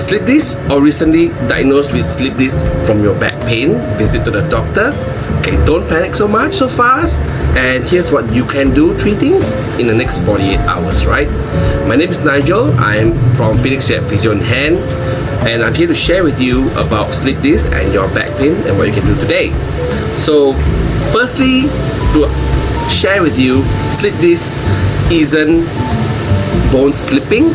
Slip disc or recently diagnosed with slip disc from your back pain, visit to the doctor. Okay, don't panic so much so fast. And here's what you can do, 3 things in the next 48 hours, right? My name is Nigel. I'm from Phoenix at Physio in Hand, and I'm here to share with you about slip disc and your back pain and what you can do today. So, firstly, to share with you, slip disc isn't bone slipping.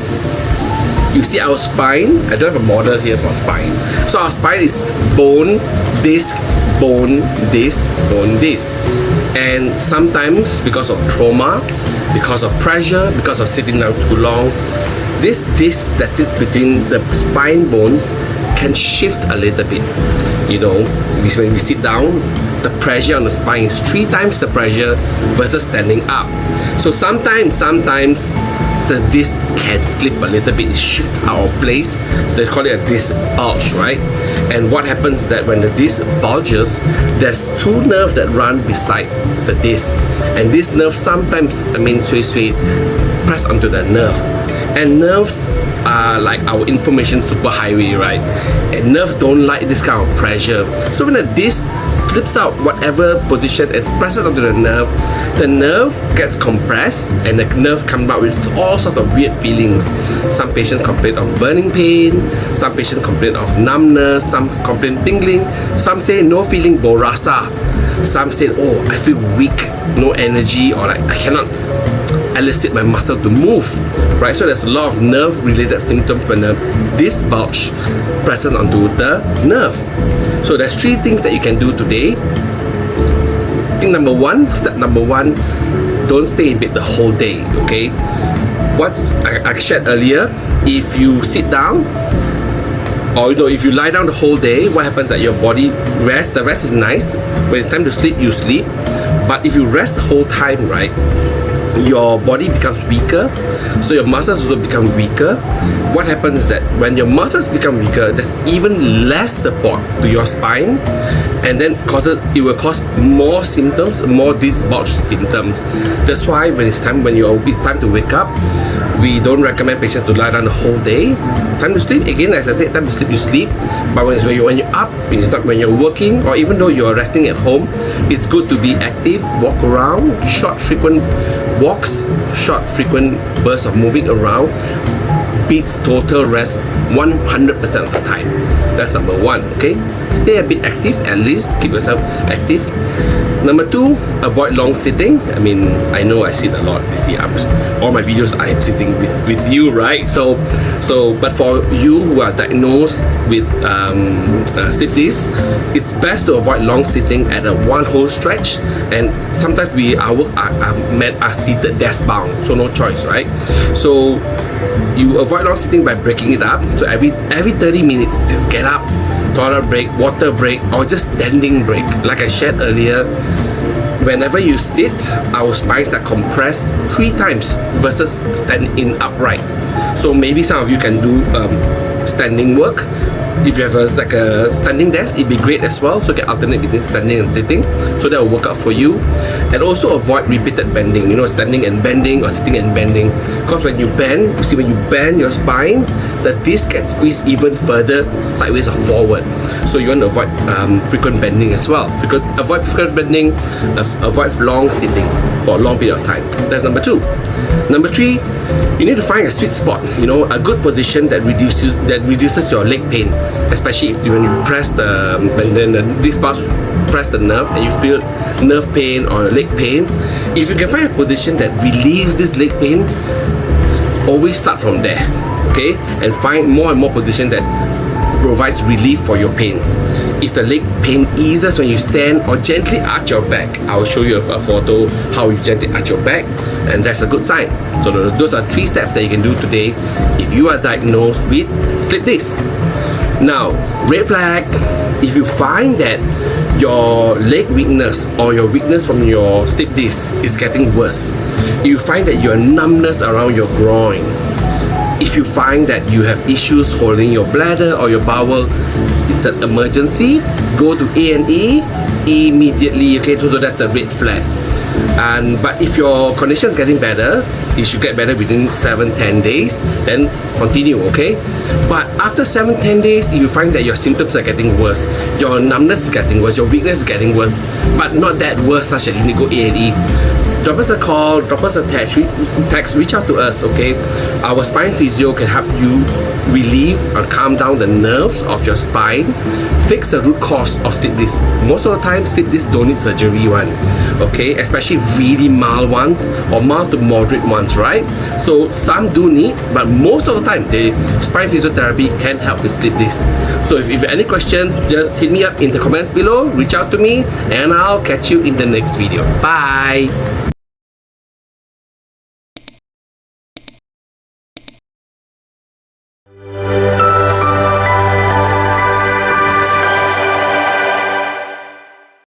You see our spine, I don't have a model here for spine. So our spine is bone, disc, bone, disc, bone, disc. And sometimes because of trauma, because of pressure, because of sitting down too long, this disc that sits between the spine bones can shift a little bit. You know, when we sit down, the pressure on the spine is 3 times the pressure versus standing up. So sometimes the disc can slip a little bit, shift out of place. They call it a disc bulge, right? And what happens is that when the disc bulges, there's 2 nerves that run beside the disc, and these nerves sometimes, press onto the nerve. And nerves are like our information superhighway, right? And nerves don't like this kind of pressure. So when the disc slips out whatever position and presses onto the nerve gets compressed and the nerve comes out with all sorts of weird feelings. Some patients complain of burning pain, some patients complain of numbness, some complain tingling, some say no feeling borasa, some say, oh, I feel weak, no energy, or like I cannot elicit my muscle to move, right? So there's a lot of nerve related symptoms when the disc bulge presses onto the nerve. So there's 3 things that you can do today. Step number one, don't stay in bed the whole day, okay? What I shared earlier, if you sit down or if you lie down the whole day, what happens is that your body rests. The rest is nice. When it's time to sleep, you sleep. But if you rest the whole time, right, your body becomes weaker, so your muscles also become weaker. What happens is that when your muscles become weaker, there's even less support to your spine, and then it will cause more symptoms, more disc bulge symptoms. That's why when it's time to wake up, we don't recommend patients to lie down the whole day. Time to sleep, again, as I said, time to sleep, you sleep. But when you're up, when you're working, or even though you're resting at home, it's good to be active, walk around, short, frequent walks, short, frequent bursts of moving around beats total rest 100% of the time. That's number 1, okay? Stay a bit active, at least keep yourself active. Number 2, avoid long sitting. I know I sit a lot. You see, all my videos I am sitting with you, right? But for you who are diagnosed with slip disc, it's best to avoid long sitting at a one whole stretch. And sometimes our work are seated desk bound, so no choice, right? So you avoid long sitting by breaking it up. So every 30 minutes, just get up, toilet break, water break, or just standing break. Like I shared earlier, whenever you sit, our spines are compressed 3 times versus standing upright. So maybe some of you can do standing work. If you have a standing desk, it'd be great as well. So you can alternate between standing and sitting. So that will work out for you. And also avoid repeated bending. Standing and bending or sitting and bending. Because when you bend, when you bend your spine, the disc gets squeezed even further sideways or forward. So you want to avoid frequent bending as well. Avoid frequent bending. Avoid long sitting for a long period of time. That's number 2. Number 3, you need to find a sweet spot, a good position that reduces your leg pain, especially when you press when the disc bulge press the nerve and you feel nerve pain or leg pain. If you can find a position that relieves this leg pain, always start from there, okay? And find more and more position that provides relief for your pain. If the leg pain eases when you stand or gently arch your back, I will show you a photo how you gently arch your back, and that's a good sign. So those are 3 steps that you can do today if you are diagnosed with slip disc. Now, red flag, if you find that your leg weakness or your weakness from your slip disc is getting worse, you find that your numbness around your groin, if you find that you have issues holding your bladder or your bowel, it's an emergency. Go to A&E immediately, okay? So that's a red flag. But if your condition is getting better, it should get better within 7-10 days, then continue, okay? But after 7-10 days, you find that your symptoms are getting worse. Your numbness is getting worse, your weakness is getting worse, but not that worse such that you need to go A&E. Drop us a call, drop us a text, reach out to us, okay? Our spine physio can help you relieve or calm down the nerves of your spine, fix the root cause of slip disc. Most of the time, slip disc don't need surgery one, okay? Especially really mild ones or mild to moderate ones, right? So some do need, but most of the time, the spine physiotherapy can help with slip disc. So if you have any questions, just hit me up in the comments below, reach out to me, and I'll catch you in the next video. Bye!